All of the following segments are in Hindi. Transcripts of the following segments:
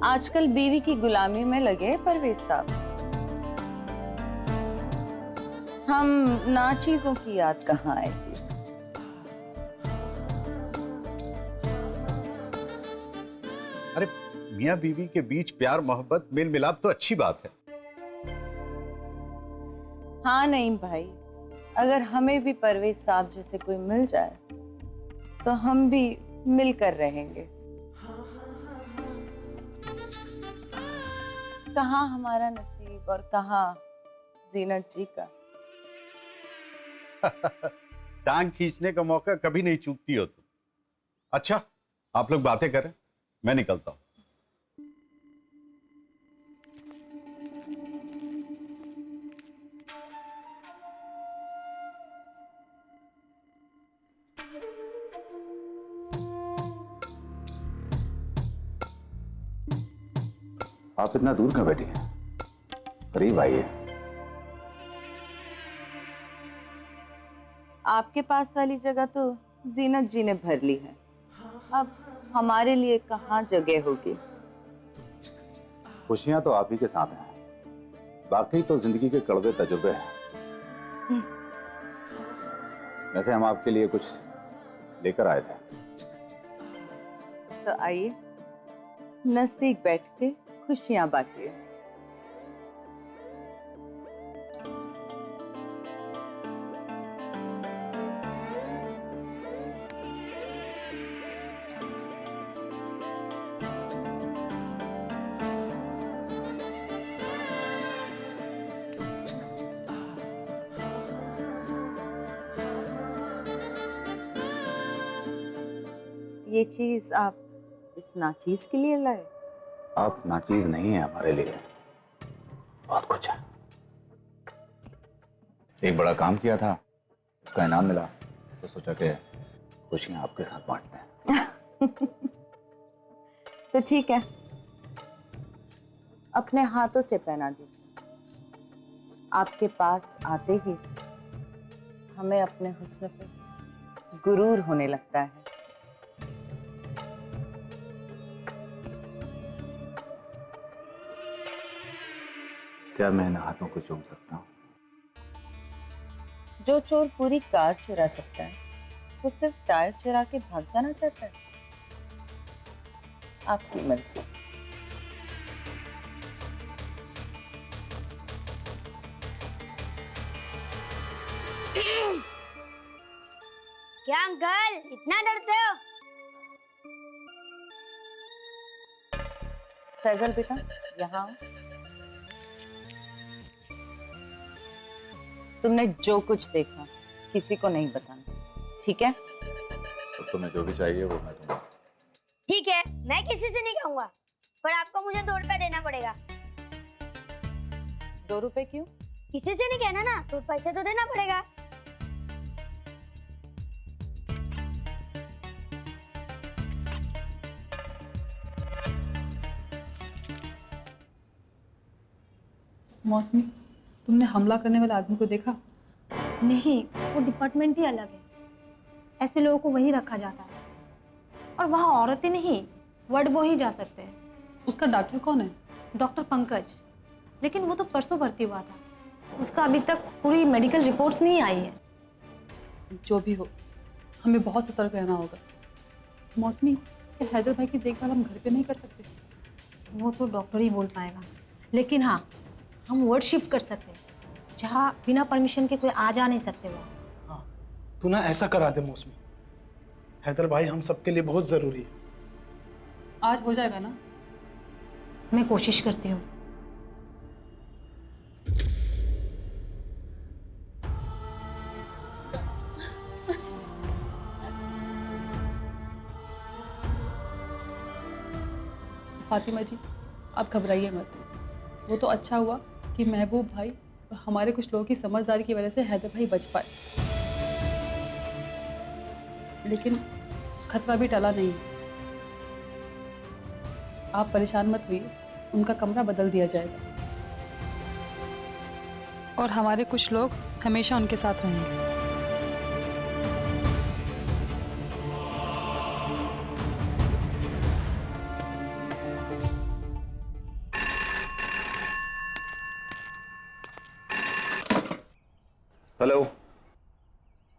आजकल बीवी की गुलामी में लगे परवेज साहब। हम नाचीजों की याद कहाँ आएगी। अरे मियाँ बीवी के बीच प्यार मोहब्बत मेल मिलाप तो अच्छी बात है। हाँ नहीं भाई, अगर हमें भी परवेज साहब जैसे कोई मिल जाए तो हम भी मिलकर रहेंगे। कहाँ हमारा नसीब और कहाँ जीनत जी का। टांग खींचने का मौका कभी नहीं चूकती हो तुम। अच्छा, आप लोग बातें करें, मैं निकलता हूं। आप इतना दूर क्यों बैठी हैं? करीब आइए। आपके पास वाली जगह तो जीनत जी ने भर ली है, अब हमारे लिए कहाँ जगह होगी। खुशियां तो आप ही के साथ हैं, बाकी तो जिंदगी के कड़वे तजुर्बे हैं। वैसे हम आपके लिए कुछ लेकर आए थे। तो आइए नजदीक बैठ के खुशियां बांटिए। ये चीज आप इस नाचीज के लिए लाए? आप नाचीज नहीं है हमारे लिए, बहुत कुछ है। एक बड़ा काम किया था, उसका इनाम मिला, तो सोचा कि खुशियां आपके साथ बांटते हैं। तो ठीक है, अपने हाथों से पहना दीजिए। आपके पास आते ही हमें अपने हुस्न पे गुरूर होने लगता है। क्या मैं इन हाथों को चूम सकता हूँ? जो चोर पूरी कार चुरा सकता है, वो सिर्फ टायर चुरा के भाग जाना चाहता है। आपकी मर्जी। क्या अंकल इतना डरते हो? फैजल बेटा यहाँ आओ। तुमने जो कुछ देखा किसी को नहीं बताना, ठीक है? तो तुम्हें जो भी चाहिए वो मैं दूंगा। ठीक है, मैं किसी से नहीं कहूंगा, पर आपको मुझे 2 रुपए देना पड़ेगा। 2 रुपए क्यों? किसी से नहीं कहना ना, तो पैसे तो देना पड़ेगा। मौसमी, तुमने हमला करने वाले आदमी को देखा? नहीं, वो डिपार्टमेंट ही अलग है। ऐसे लोगों को वहीं रखा जाता है, और वहाँ औरतें नहीं, वर्ड बॉय ही जा सकते हैं। उसका डॉक्टर कौन है? डॉक्टर पंकज, लेकिन वो तो परसों भर्ती हुआ था। उसका अभी तक पूरी मेडिकल रिपोर्ट्स नहीं आई है। जो भी हो, हमें बहुत सतर्क रहना होगा। मौसमी, क्या हैदर भाई की देखभाल हम घर पे नहीं कर सकते? वो तो डॉक्टर ही बोल पाएगा, लेकिन हाँ, हम वर्ड शिफ्ट कर सकते हैं, जहाँ बिना परमिशन के कोई आ जा नहीं सकते। वो हाँ, तू ना ऐसा करा दे मौसमी। हैदर भाई हम सबके लिए बहुत जरूरी है। आज हो जाएगा ना? मैं कोशिश करती हूँ। फातिमा जी, आप घबराइए मत। वो तो अच्छा हुआ कि महबूब भाई और हमारे कुछ लोगों की समझदारी की वजह से हैदर भाई बच पाए, लेकिन खतरा भी टला नहीं। आप परेशान मत होइए, उनका कमरा बदल दिया जाएगा और हमारे कुछ लोग हमेशा उनके साथ रहेंगे। हेलो।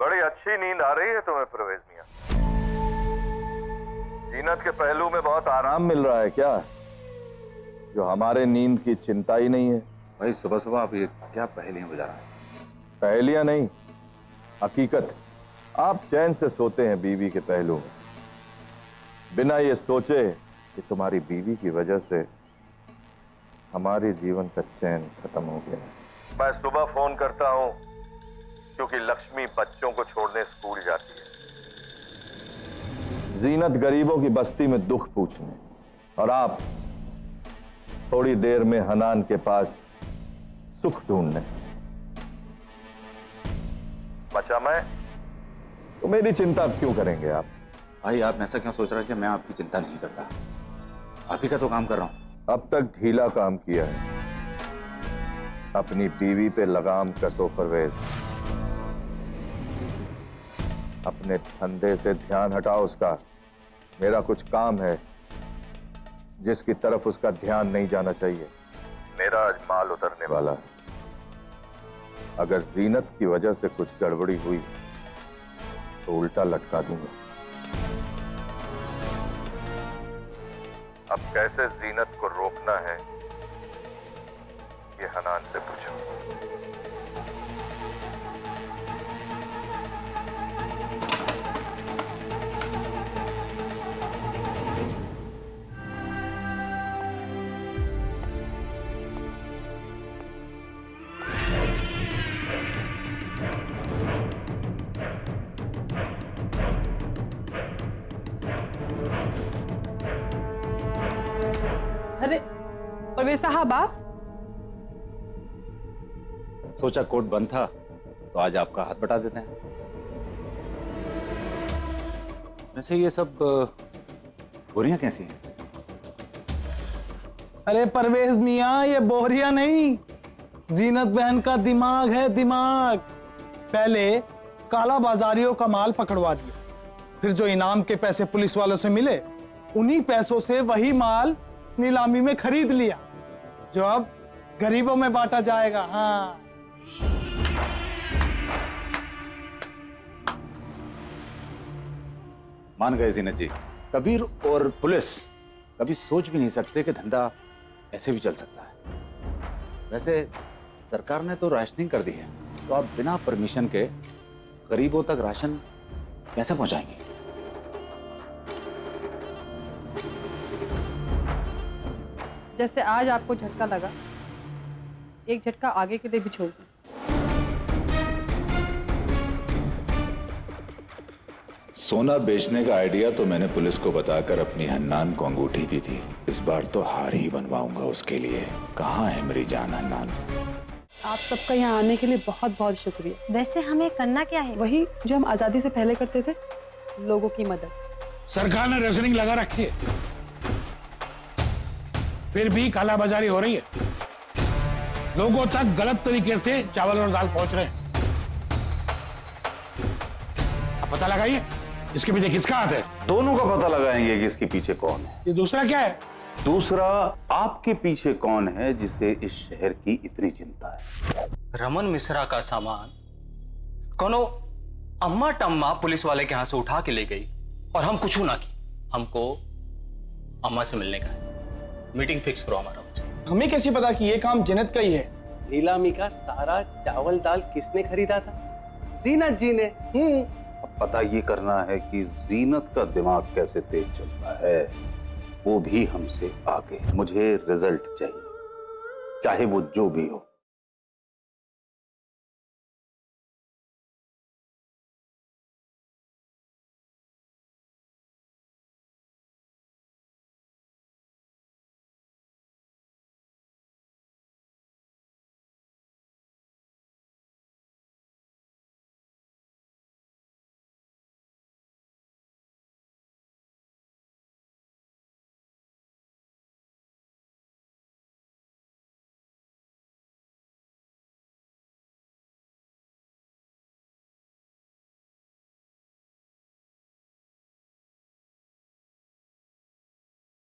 बड़ी अच्छी नींद आ रही है तुम्हें परवेज मियां। जीनत के पहलू में बहुत आराम मिल रहा है क्या, जो हमारे नींद की चिंता ही नहीं है? भाई सुबह सुबह आप ये क्या पहेलियां बुझा रहे हैं? पहेलियां नहीं, हकीकत। आप चैन से सोते हैं बीवी के पहलू में, बिना ये सोचे कि तुम्हारी बीवी की वजह से हमारे जीवन का चैन खत्म हो गया। मैं सुबह फोन करता हूं क्योंकि लक्ष्मी बच्चों को छोड़ने स्कूल जाती है, जीनत गरीबों की बस्ती में दुख पूछने, और आप थोड़ी देर में हनान के पास सुख ढूंढने। बचा मैं तो मेरी चिंता अब क्यों करेंगे आप? भाई आप ऐसा क्यों सोच रहे हैं कि मैं आपकी चिंता नहीं करता? आप ही का तो काम कर रहा हूं। अब तक ढीला काम किया है, अपनी बीवी पे लगाम कसो परवेज। अपने धंधे से ध्यान हटाओ उसका। मेरा कुछ काम है जिसकी तरफ उसका ध्यान नहीं जाना चाहिए। मेरा आज माल उतरने वाला है, अगर जीनत की वजह से कुछ गड़बड़ी हुई तो उल्टा लटका दूंगा। अब कैसे जीनत को रोकना है ये हनान से पूछो। अरे परवेज साहब, आप? सोचा कोर्ट बंद था तो आज आपका हाथ बटा देते हैं। वैसे ये सब बोरियां कैसी हैं? अरे परवेज मियाँ, ये बोरिया नहीं, जीनत बहन का दिमाग है, दिमाग। पहले काला बाजारियों का माल पकड़वा दिया, फिर जो इनाम के पैसे पुलिस वालों से मिले उन्हीं पैसों से वही माल नीलामी में खरीद लिया, जो अब गरीबों में बांटा जाएगा। हाँ, मान गए जीनत जी। कबीर और पुलिस कभी सोच भी नहीं सकते कि धंधा ऐसे भी चल सकता है। वैसे सरकार ने तो राशनिंग कर दी है, तो आप बिना परमिशन के गरीबों तक राशन कैसे पहुंचाएंगे? जैसे आज आपको झटका लगा, एक झटका आगे के लिए भी छोड़ दो। सोना बेचने का आइडिया तो मैंने पुलिस को बताकर अपनी हन्नान को अंगूठी दी थी। इस बार तो हार ही बनवाऊंगा उसके लिए। कहाँ है मेरी जान हन्नान? आप सबका यहाँ आने के लिए बहुत बहुत शुक्रिया। वैसे हमें करना क्या है? वही जो हम आज़ादी से पहले करते थे, लोगों की मदद। सरकार ने रेशनिंग लगा रखी है, फिर भी कालाबाजारी हो रही है। लोगों तक गलत तरीके से चावल और दाल पहुंच रहे हैं। अब पता लगाइए इसके पीछे किसका हाथ है। दोनों का पता लगाएंगे कि इसके पीछे कौन है। ये दूसरा क्या है? दूसरा, आपके पीछे कौन है जिसे इस शहर की इतनी चिंता है? रमन मिश्रा का सामान कोनो अम्मा टम्मा पुलिस वाले के हाथ से उठा के ले गई और हम कुछ ना की। हमको अम्मा से मिलने का है। मीटिंग फिक्स करो हमारा। हमें कैसे पता कि ये काम जीनत का ही है? नीलामी का सारा चावल दाल किसने खरीदा था? जीनत जी ने। अब पता ये करना है कि जीनत का दिमाग कैसे तेज चलता है, वो भी हमसे आगे। मुझे रिजल्ट चाहिए, चाहे वो जो भी हो।